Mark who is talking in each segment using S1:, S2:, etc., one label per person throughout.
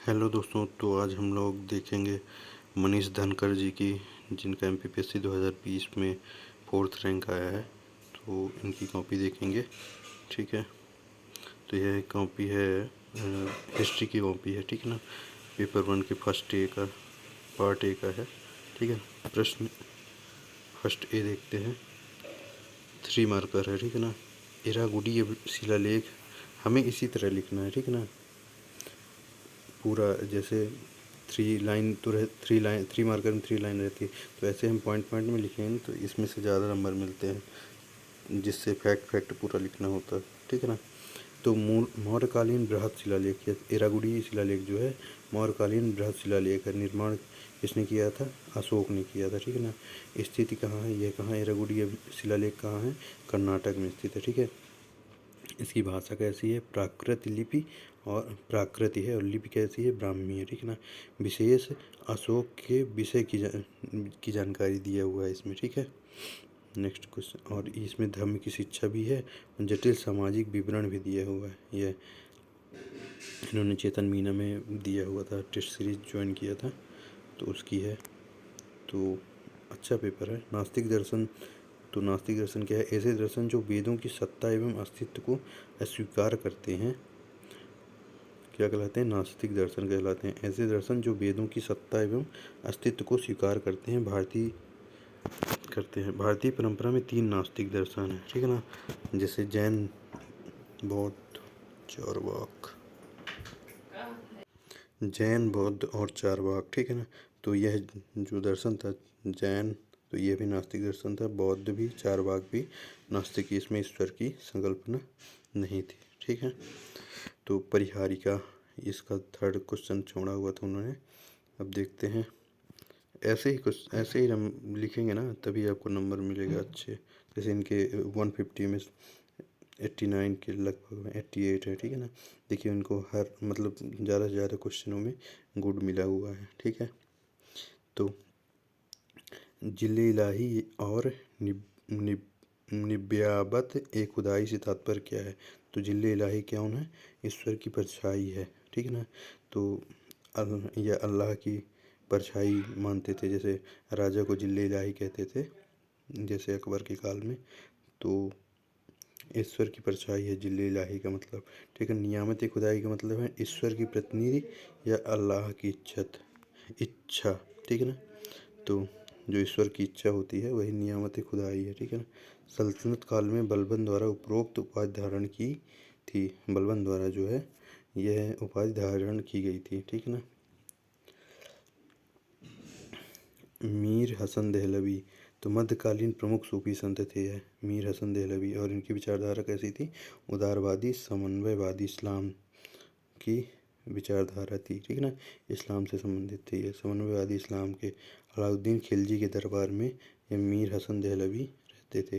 S1: Hello दोस्तों, तो आज हम लोग देखेंगे मनीष धनकर जी की, जिनका एमपीपीएससी 2020 में 4th रैंक आया है। तो इनकी कॉपी देखेंगे। ठीक है, तो यह कॉपी है, हिस्ट्री की कॉपी है। ठीक है ना, पेपर 1 के फर्स्ट ए का, पार्ट ए का है। ठीक है, प्रश्न फर्स्ट ए देखते हैं। 3 मार्कर है। ठीक है ना, इरागुडी शिलालेख हमें इसी तरह लिखना है। ठीक है ना, पूरा जैसे 3 लाइन तो रह 3 मार्कर में 3 लाइन रहती है, तो ऐसे हम पॉइंट पॉइंट में लिखेंगे तो इसमें से ज़्यादा नंबर मिलते हैं, जिससे फैक्ट पूरा लिखना होता है। ठीक है ना, तो मौर्यकालीन बृहद शिलालेख या इरागुडी शिलालेख जो है मौर्यकालीन बृहद शिलालेख है। निर्माण किसने किया था? अशोक ने किया था। ठीक है ना, स्थिति कहाँ है? यह कहाँ इरागुडी शिलालेख कहाँ है? कर्नाटक में स्थित है। ठीक है, इसकी भाषा कैसी है? प्राकृत लिपि और प्राकृति है, और लिपि कैसी है? ब्राह्मी है। ठीक है ना, विशेष अशोक के विषय की जानकारी दिया हुआ है इसमें। ठीक है, नेक्स्ट क्वेश्चन। और इसमें धर्म की शिक्षा भी है, जटिल सामाजिक विवरण भी दिया हुआ है। यह इन्होंने चेतन मीना में दिया हुआ था, टेस्ट सीरीज ज्वाइन किया था तो उसकी है। तो अच्छा पेपर है। नास्तिक दर्शन, तो नास्तिक दर्शन क्या है? ऐसे दर्शन जो वेदों की सत्ता एवं अस्तित्व को अस्वीकार करते हैं, क्या कहलाते हैं? नास्तिक दर्शन कहलाते हैं। ऐसे दर्शन जो वेदों की सत्ता एवं अस्तित्व को स्वीकार करते हैं। भारतीय परंपरा में 3 नास्तिक दर्शन है। ठीक है ना, जैसे जैन, बौद्ध, चारवाक। जैन, बौद्ध और चारवाक। ठीक है ना, तो यह जो दर्शन था जैन, तो यह भी नास्तिक दर्शन था। बौद्ध भी, चारवाक भी नास्तिक। इसमें ईश्वर की संकल्पना नहीं थी। ठीक है, तो परिहारिका, इसका 3rd क्वेश्चन छोड़ा हुआ था उन्होंने। अब देखते हैं। ऐसे ही हम लिखेंगे ना, तभी आपको नंबर मिलेगा अच्छे। जैसे इनके 150 में 89 के लगभग में 88 है। ठीक है ना, देखिए उनको हर मतलब ज़्यादा से ज़्यादा क्वेश्चनों में गुड मिला हुआ है। ठीक है, तो जिले इलाही और निब्याबत एक खुदाई से तात्पर्य क्या है? तो जिले इलाही क्या होना है? ईश्वर की परछाई है। ठीक है ना, तो या अल्लाह की परछाई मानते थे। जैसे राजा को जिले इलाही कहते थे, जैसे अकबर के काल में। तो ईश्वर की परछाई है जिले इलाही का मतलब। ठीक है, नियामत खुदाई का मतलब है ईश्वर की प्रतिनिधि या अल्लाह की इच्छा। ठीक है ना, तो जो ईश्वर की इच्छा होती है वही नियामत खुदाई है। ठीक है ना, सल्तनत काल में बलबन द्वारा उपरोक्त उपाधि धारण की थी। बलबन द्वारा जो है यह उपाधि धारण की गई थी। ठीक है ना, मीर हसन दहलवी, तो मध्यकालीन प्रमुख सूफी संत थे यह मीर हसन दहलवी। और इनकी विचारधारा कैसी थी? उदारवादी समन्वयवादी इस्लाम की विचारधारा थी। ठीक है ना, इस्लाम से संबंधित थे ये, समन्वयवादी इस्लाम के। अलाउद्दीन खिलजी के दरबार में ये मीर हसन दहलवी रहते थे।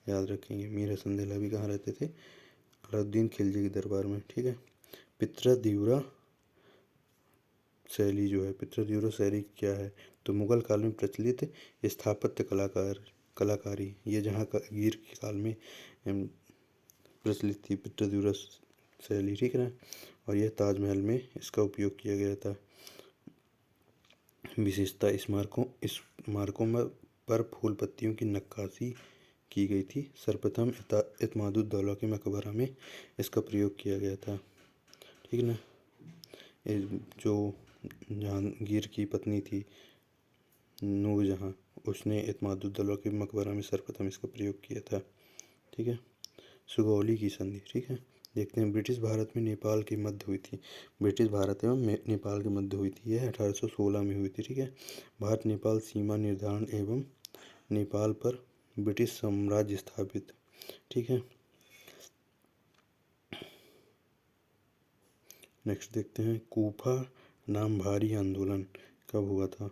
S1: याद रखेंगे, मीर हसन दहलवी कहाँ रहते थे? अलाउद्दीन खिलजी के दरबार में। ठीक है, पितृदिउरा शैली जो है, पितृदिउरा शैली क्या है? तो मुगल काल में प्रचलित स्थापत्य कलाकारी, ये जहाँ का गिर के काल में प्रचलित थी पितृदिउरा शैली। ठीक है ना, और यह ताजमहल में इसका उपयोग किया गया था। विशेषता, स्मारकों में पर फूल पत्तियों की नक्काशी की गई थी। सर्वप्रथम इत्मादुद्दौला के मकबरा में इसका प्रयोग किया गया था। ठीक है ना, जो जहांगीर की पत्नी थी नूरजहां, उसने इत्मादुद्दौला के मकबरा में सर्वप्रथम इसका प्रयोग किया था। ठीक है, सुगौली की संधि। ठीक है, देखते हैं। ब्रिटिश भारत में नेपाल की मध्य हुई थी। ब्रिटिश भारत एवं नेपाल की मध्य हुई थी, यह 1816 में हुई थी। ठीक है, भारत नेपाल सीमा निर्धारण एवं नेपाल पर ब्रिटिश साम्राज्य स्थापित। ठीक है, नेक्स्ट देखते हैं। कूफा नामधारी आंदोलन कब हुआ था?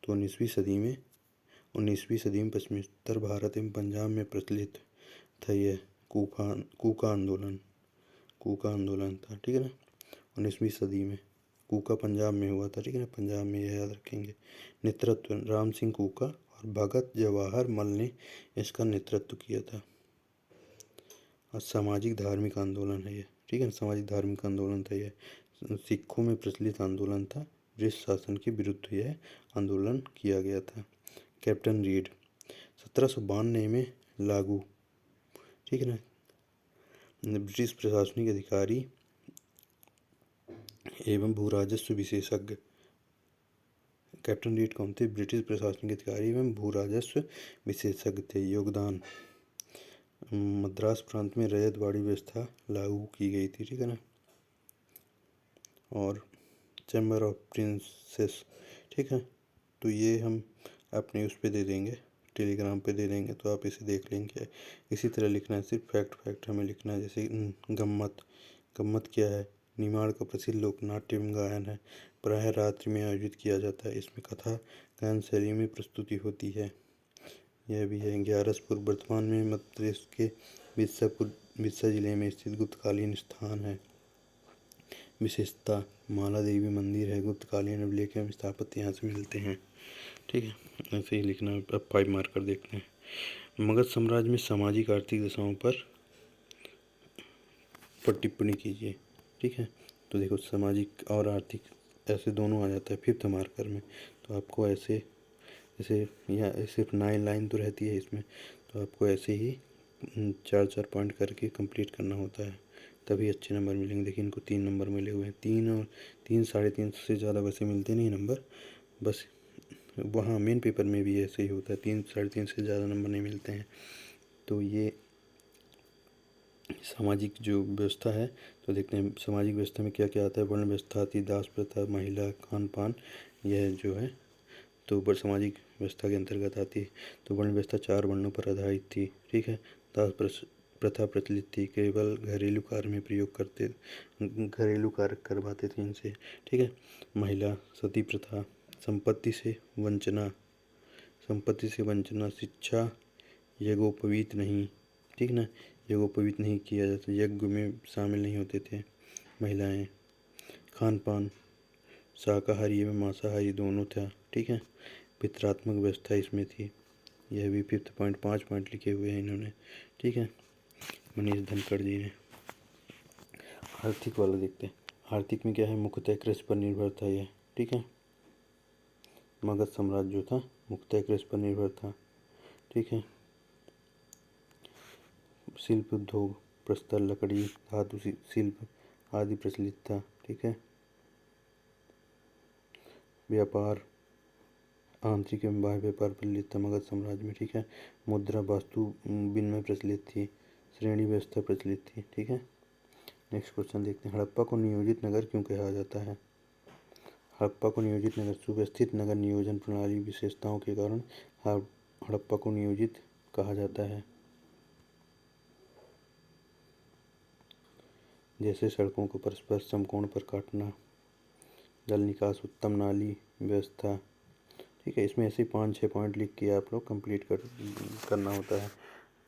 S1: तो 19वीं सदी में पश्चिमोत्तर भारत एवं पंजाब में प्रचलित था यह कूका आंदोलन था। ठीक है ना, 19वीं सदी में कूका पंजाब में हुआ था। ठीक है ना, पंजाब में, यह याद रखेंगे। नेतृत्व, राम सिंह कूका और भगत जवाहर मल ने इसका नेतृत्व किया था। और सामाजिक धार्मिक आंदोलन है ये। ठीक है ना, सामाजिक धार्मिक आंदोलन था यह। सिखों में प्रचलित आंदोलन था। ब्रिटिश शासन के विरुद्ध यह आंदोलन किया गया था। कैप्टन रीड 1792 में लागू, ठीक है ना। ब्रिटिश प्रशासनिक अधिकारी एवं भू राजस्व विशेषज्ञ। कैप्टन रीड कौन थे? ब्रिटिश प्रशासनिक अधिकारी एवं भू राजस्व विशेषज्ञ थे। योगदान, मद्रास प्रांत में रैयतवाड़ी व्यवस्था लागू की गई थी, ठीक है ना। और चैम्बर ऑफ प्रिंसेस, ठीक है। तो ये हम अपने उस पे दे देंगे, टेलीग्राम पे दे देंगे, तो आप इसे देख लेंगे। इसी तरह लिखना है, सिर्फ फैक्ट हमें लिखना है। जैसे गम्मत क्या है? निमाड़ का प्रसिद्ध लोकनाट्य एवं गायन है, प्रायः रात्रि में आयोजित किया जाता है। इसमें कथा गायन शैली में प्रस्तुति होती है। यह भी है। ग्यारसपुर वर्तमान में मध्य प्रदेश के बिरसा जिले में स्थित गुप्तकालीन स्थान है। विशेषता, माला देवी मंदिर है। गुप्तकालीन अभिलेख एवं स्थापत्य यहाँ से मिलते हैं, ठीक है। ऐसे ही लिखना। अब 5 मार्कर देखते हैं। मगध साम्राज्य में सामाजिक आर्थिक दशाओं पर टिप्पणी कीजिए, ठीक है। तो देखो, सामाजिक और आर्थिक ऐसे दोनों आ जाता है 5th मार्कर में। तो आपको ऐसे जैसे यहाँ सिर्फ 9 लाइन तो रहती है इसमें, तो आपको ऐसे ही 4-4 पॉइंट करके कंप्लीट करना होता है, तभी अच्छे नंबर मिलेंगे। देखिए, इनको 3 नंबर मिले हुए हैं। 3 और 3 3.5 से ज़्यादा वैसे मिलते नहीं नंबर, बस वहाँ मेन पेपर में भी ऐसे ही होता है, 3 3.5 से ज़्यादा नंबर नहीं मिलते हैं। तो ये सामाजिक जो व्यवस्था है, तो देखते हैं सामाजिक व्यवस्था में क्या क्या आता है। वर्ण व्यवस्था आती, दास प्रथा, महिला, खान पान, यह जो है तो ऊपर सामाजिक व्यवस्था के अंतर्गत आती है। तो वर्ण व्यवस्था 4 वर्णों पर आधारित थी, ठीक है। दास प्रथा प्रचलित थी, केवल घरेलू कार्य में प्रयोग करते, घरेलू कार्य करवाते थे इनसे, ठीक है। महिला सती प्रथा, संपत्ति से वंचना, शिक्षा यज्ञोपवीत नहीं, ठीक ना, यज्ञोपवीत नहीं किया जाता, यज्ञ में शामिल नहीं होते थे महिलाएं। खान पान शाकाहारी एवं मांसाहारी दोनों था, ठीक है। पितरात्मक व्यवस्था इसमें थी। यह भी 5th पॉइंट, 5 पॉइंट लिखे हुए हैं इन्होंने, ठीक है, मनीष धनखड़ जी ने। आर्थिक वाला देखते हैं। आर्थिक में क्या है? मुख्यतः कृषि पर निर्भर था यह, ठीक है। मगध साम्राज्य जो था मुख्यतः कृषि पर निर्भर था, ठीक है। शिल्प उद्योग, प्रस्तर, लकड़ी, धातु शिल्प आदि प्रचलित था, ठीक है। व्यापार, आंतरिक एवं बाह्य व्यापार प्रचलित था मगध साम्राज्य में, ठीक है। मुद्रा, वास्तु विनिमय प्रचलित थी, श्रेणी व्यवस्था प्रचलित थी, ठीक है। नेक्स्ट क्वेश्चन देखते हैं। हड़प्पा को नियोजित नगर क्यों कहा जाता है? हड़प्पा को नियोजित नगर, सुव्यवस्थित नगर नियोजन प्रणाली विशेषताओं के कारण हड़प्पा को नियोजित कहा जाता है। जैसे सड़कों को परस्पर समकोण पर काटना, जल निकास, उत्तम नाली व्यवस्था, ठीक है। इसमें ऐसे 5-6 पॉइंट लिख के आप लोग कंप्लीट करना होता है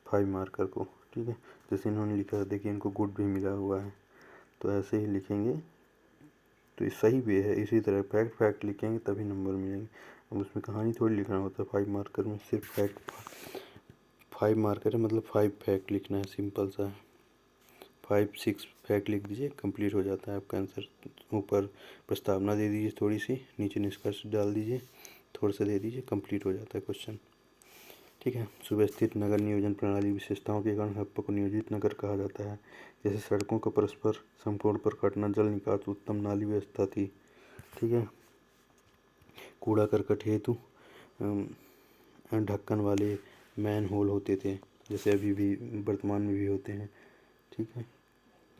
S1: 5 मार्कर को, ठीक है। जैसे इन्होंने लिखा है, देखिए इनको गुड भी मिला हुआ है, तो ऐसे ही लिखेंगे तो ये सही भी है। इसी तरह फैक्ट लिखेंगे तभी नंबर मिलेंगे। अब उसमें कहानी थोड़ी लिखना होता है 5 मार्कर में, सिर्फ फैक्ट 5 मार्कर है, मतलब 5 फैक्ट लिखना है, सिंपल सा है। 5-6 फैक्ट लिख दीजिए, कंप्लीट हो जाता है आपका आंसर। ऊपर प्रस्तावना दे दीजिए थोड़ी सी, नीचे निष्कर्ष डाल दीजिए, थोड़ा सा दे दीजिए, कंप्लीट हो जाता है क्वेश्चन, ठीक है। सुव्यवस्थित नगर नियोजन प्रणाली विशेषताओं के कारण हड़प्पा को नियोजित नगर कहा जाता है। जैसे सड़कों का परस्पर समकोण पर काटना, जल निकास, उत्तम नाली व्यवस्था थी, ठीक है। कूड़ा करकट हेतु ढक्कन वाले मैन होल होते थे, जैसे अभी भी वर्तमान में भी होते हैं, ठीक है।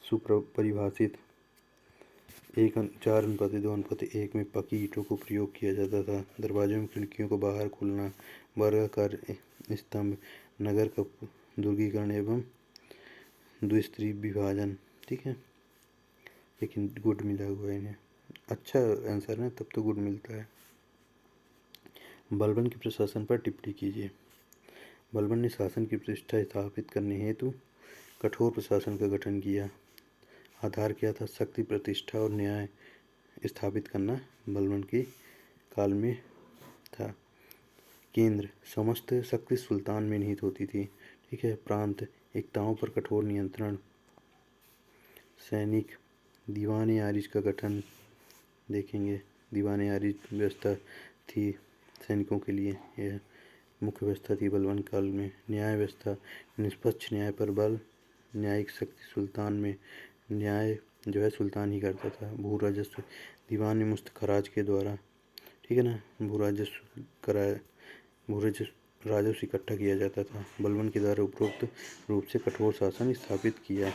S1: सुपरिभाषित 4:2:1 में पकी ईंटों को प्रयोग किया जाता था। दरवाजों में खिड़कियों को बाहर खोलना, वर्गाकार स्तंभ, नगर का दुर्गीकरण एवं द्विस्तरीय विभाजन, ठीक है। लेकिन गुड मिला हुआ है इन्हें, अच्छा आंसर है तब तो गुड मिलता है। बलबन के प्रशासन पर टिप्पणी कीजिए। बलबन ने शासन की प्रतिष्ठा स्थापित करने हेतु कठोर प्रशासन का गठन किया। आधार क्या था? शक्ति, प्रतिष्ठा और न्याय स्थापित करना बलबन के काल में था। केंद्र, समस्त शक्ति सुल्तान में निहित होती थी, ठीक है। प्रांत, एकताओं पर कठोर नियंत्रण। सैनिक, दीवान आरिज का गठन देखेंगे। दीवान आरिज व्यवस्था थी सैनिकों के लिए, यह मुख्य व्यवस्था थी बलबन काल में। न्याय व्यवस्था, निष्पक्ष न्याय पर बल, न्यायिक शक्ति सुल्तान में, न्याय जो है सुल्तान ही करता था। भू राजस्व, दीवान में मुफ्त खराज के द्वारा, ठीक है ना, भू राजस्व कराया, भू राजस्व इकट्ठा किया जाता था। बलबन के द्वारा उपरोक्त रूप से कठोर शासन स्थापित किया।